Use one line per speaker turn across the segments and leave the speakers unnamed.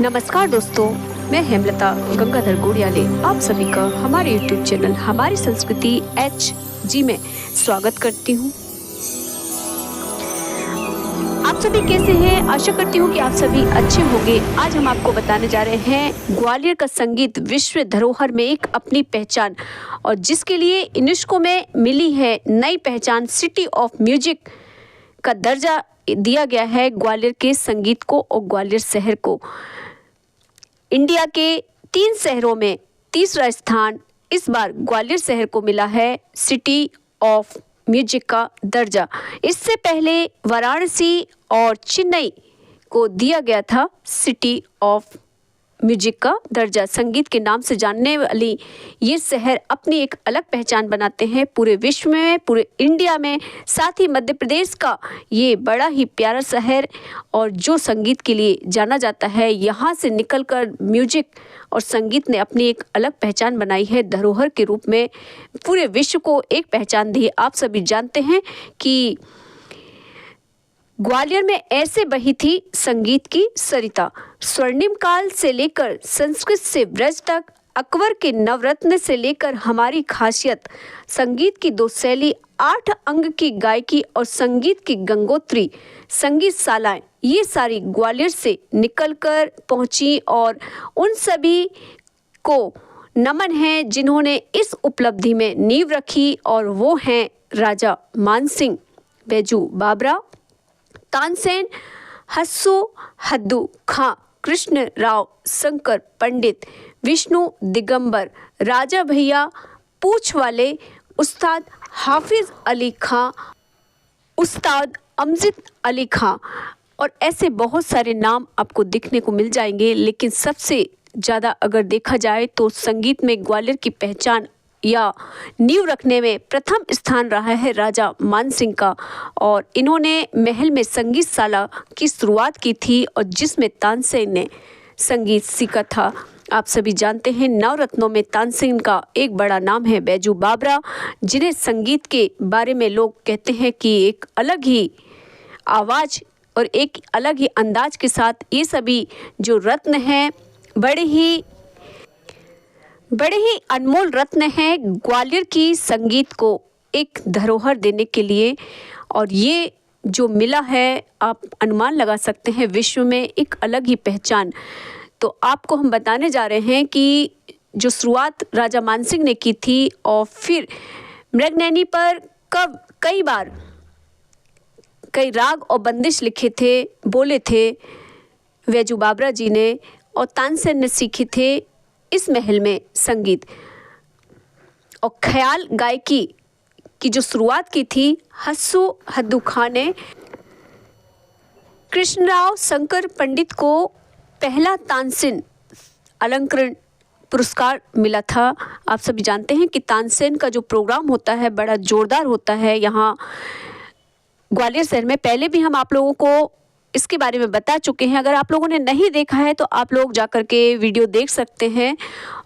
नमस्कार दोस्तों, मैं हेमलता गंगाधर गोड़ियाले आप सभी का हमारे YouTube चैनल हमारी संस्कृति HG में स्वागत करती हूँ। आप सभी कैसे हैं? आशा करती हूँ कि आप सभी अच्छे होंगे। आज हम आपको बताने जा रहे हैं ग्वालियर का संगीत विश्व धरोहर में एक अपनी पहचान, और जिसके लिए यूनेस्को में मिली है नई पहचान। सिटी ऑफ म्यूजिक का दर्जा दिया गया है ग्वालियर के संगीत को और ग्वालियर शहर को। इंडिया के 3 शहरों में तीसरा स्थान इस बार ग्वालियर शहर को मिला है सिटी ऑफ म्यूजिक का दर्जा। इससे पहले वाराणसी और चेन्नई को दिया गया था सिटी ऑफ म्यूजिक का दर्जा। संगीत के नाम से जानने वाली ये शहर अपनी एक अलग पहचान बनाते हैं पूरे विश्व में, पूरे इंडिया में। साथ ही मध्य प्रदेश का ये बड़ा ही प्यारा शहर और जो संगीत के लिए जाना जाता है, यहाँ से निकलकर म्यूजिक और संगीत ने अपनी एक अलग पहचान बनाई है, धरोहर के रूप में पूरे विश्व को एक पहचान दी है। आप सभी जानते हैं कि ग्वालियर में ऐसे बही थी संगीत की सरिता। स्वर्णिम काल से लेकर संस्कृत से ब्रज तक, अकबर के नवरत्न से लेकर हमारी खासियत, संगीत की 2 शैली, 8 अंग की गायकी और संगीत की गंगोत्री संगीत शालाएं, ये सारी ग्वालियर से निकलकर पहुंची। और उन सभी को नमन है जिन्होंने इस उपलब्धि में नींव रखी, और वो हैं राजा मानसिंह, बैजू बाबरा, तानसेन, हस्सू हद्दू खां, कृष्ण राव शंकर पंडित, विष्णु दिगंबर, राजा भैया पूछ वाले, उस्ताद हाफिज अली खां, उस्ताद अमजद अली खां, और ऐसे बहुत सारे नाम आपको दिखने को मिल जाएंगे। लेकिन सबसे ज़्यादा अगर देखा जाए तो संगीत में ग्वालियर की पहचान या नींव रखने में प्रथम स्थान रहा है राजा मानसिंह का। और इन्होंने महल में संगीत शाला की शुरुआत की थी, और जिसमें तानसेन ने संगीत सीखा था। आप सभी जानते हैं नवरत्नों में तानसेन का एक बड़ा नाम है बैजू बाबरा, जिन्हें संगीत के बारे में लोग कहते हैं कि एक अलग ही आवाज़ और एक अलग ही अंदाज के साथ ये सभी जो रत्न हैं, बड़े ही अनमोल रत्न हैं ग्वालियर की संगीत को एक धरोहर देने के लिए। और ये जो मिला है, आप अनुमान लगा सकते हैं, विश्व में एक अलग ही पहचान। तो आपको हम बताने जा रहे हैं कि जो शुरुआत राजा मानसिंह ने की थी, और फिर मृगनयनी पर कई राग और बंदिश लिखे थे, बोले थे बैजू बाबरा जी ने, और तानसेन ने सीखे थे इस महल में संगीत। और ख्याल गायकी की जो शुरुआत की थी हस्सू हद्दू खां ने। कृष्णराव शंकर पंडित को पहला तानसेन अलंकरण पुरस्कार मिला था। आप सभी जानते हैं कि तानसेन का जो प्रोग्राम होता है बड़ा जोरदार होता है यहाँ ग्वालियर शहर में। पहले भी हम आप लोगों को इसके बारे में बता चुके हैं। अगर आप लोगों ने नहीं देखा है तो आप लोग जाकर के वीडियो देख सकते हैं।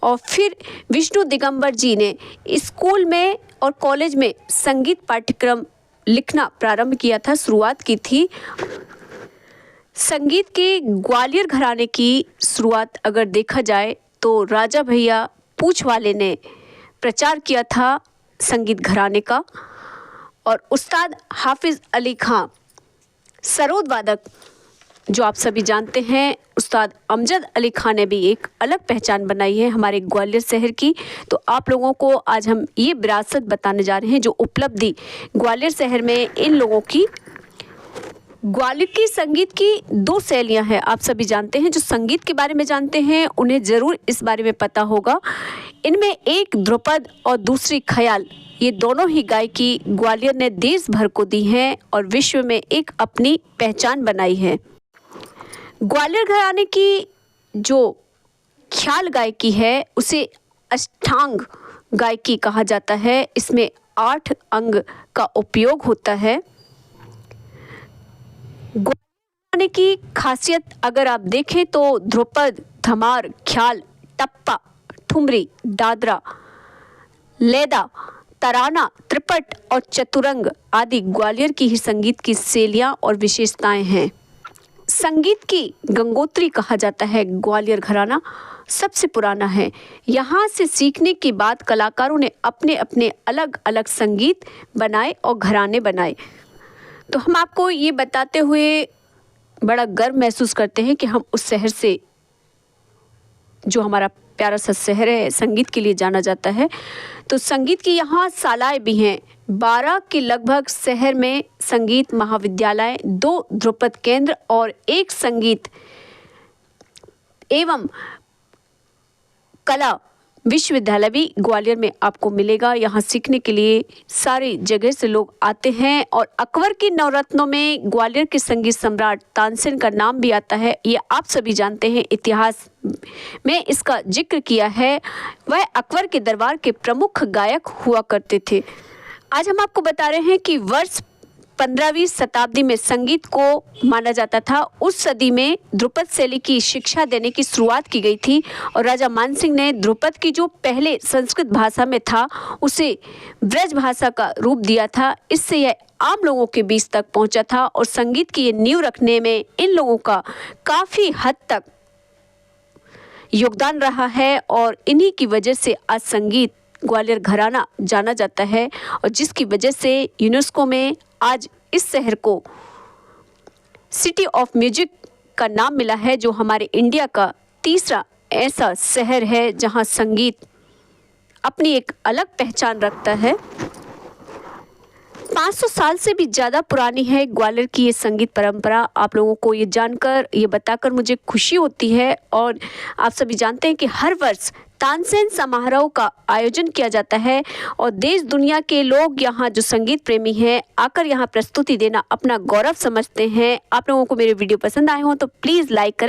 और फिर विष्णु दिगंबर जी ने स्कूल में और कॉलेज में संगीत पाठ्यक्रम लिखना प्रारंभ किया था, शुरुआत की थी। संगीत के ग्वालियर घराने की शुरुआत अगर देखा जाए तो राजा भैया पूछ वाले ने प्रचार किया था संगीत घराने का। और उस्ताद हाफिज अली खां सरोद वादक, जो आप सभी जानते हैं, उस्ताद अमजद अली खां ने भी एक अलग पहचान बनाई है हमारे ग्वालियर शहर की। तो आप लोगों को आज हम ये विरासत बताने जा रहे हैं, जो उपलब्धि ग्वालियर शहर में इन लोगों की। ग्वालियर की संगीत की 2 शैलियां हैं। आप सभी जानते हैं, जो संगीत के बारे में जानते हैं उन्हें ज़रूर इस बारे में पता होगा। इनमें एक ध्रुपद और दूसरी ख्याल, ये दोनों ही गायकी ग्वालियर ने देश भर को दी हैं और विश्व में एक अपनी पहचान बनाई है। ग्वालियर घराने की जो ख्याल गायकी है उसे अष्टांग गायकी कहा जाता है। इसमें 8 अंग का उपयोग होता है। ग्वालियर घराने की खासियत अगर आप देखें तो ध्रुपद, धमार, ख्याल, टप्पा, ठुमरी, दादरा, लेदा, तराना, त्रिपट और चतुरंग आदि ग्वालियर की ही संगीत की शैलियाँ और विशेषताएं हैं। संगीत की गंगोत्री कहा जाता है ग्वालियर घराना, सबसे पुराना है। यहाँ से सीखने के बाद कलाकारों ने अपने अपने अलग अलग संगीत बनाए और घराने बनाए। तो हम आपको ये बताते हुए बड़ा गर्व महसूस करते हैं कि हम उस शहर से, जो हमारा प्यारा सा शहर है, संगीत के लिए जाना जाता है। तो संगीत की यहाँ शालाएं भी हैं। 12 के लगभग शहर में संगीत महाविद्यालय, 2 ध्रुपद केंद्र और 1 संगीत एवं कला विश्वविद्यालय भी ग्वालियर में आपको मिलेगा। यहाँ सीखने के लिए सारी जगह से लोग आते हैं और अकबर के नवरत्नों में ग्वालियर के संगीत सम्राट तानसेन का नाम भी आता है। ये आप सभी जानते हैं, इतिहास में इसका जिक्र किया है। वह अकबर के दरबार के प्रमुख गायक हुआ करते थे। आज हम आपको बता रहे हैं कि वर्ष 15वीं शताब्दी में संगीत को माना जाता था। उस सदी में ध्रुपद शैली की शिक्षा देने की शुरुआत की गई थी और राजा मानसिंह ने ध्रुपद की जो पहले संस्कृत भाषा में था उसे ब्रज भाषा का रूप दिया था। इससे यह आम लोगों के बीच तक पहुंचा था और संगीत की ये नींव रखने में इन लोगों का काफ़ी हद तक योगदान रहा है और इन्हीं की वजह से आज संगीत ग्वालियर घराना जाना जाता है और जिसकी वजह से यूनेस्को में आज इस शहर को सिटी ऑफ म्यूजिक का नाम मिला है, जो हमारे इंडिया का तीसरा ऐसा शहर है जहां संगीत अपनी एक अलग पहचान रखता है। 500 साल से भी ज़्यादा पुरानी है ग्वालियर की ये संगीत परंपरा। आप लोगों को ये जानकर, ये बताकर मुझे खुशी होती है। और आप सभी जानते हैं कि हर वर्ष तानसेन समारोह का आयोजन किया जाता है और देश दुनिया के लोग यहाँ, जो संगीत प्रेमी हैं, आकर यहाँ प्रस्तुति देना अपना गौरव समझते हैं। आप लोगों को मेरे वीडियो पसंद आए हों तो प्लीज़ लाइक करें।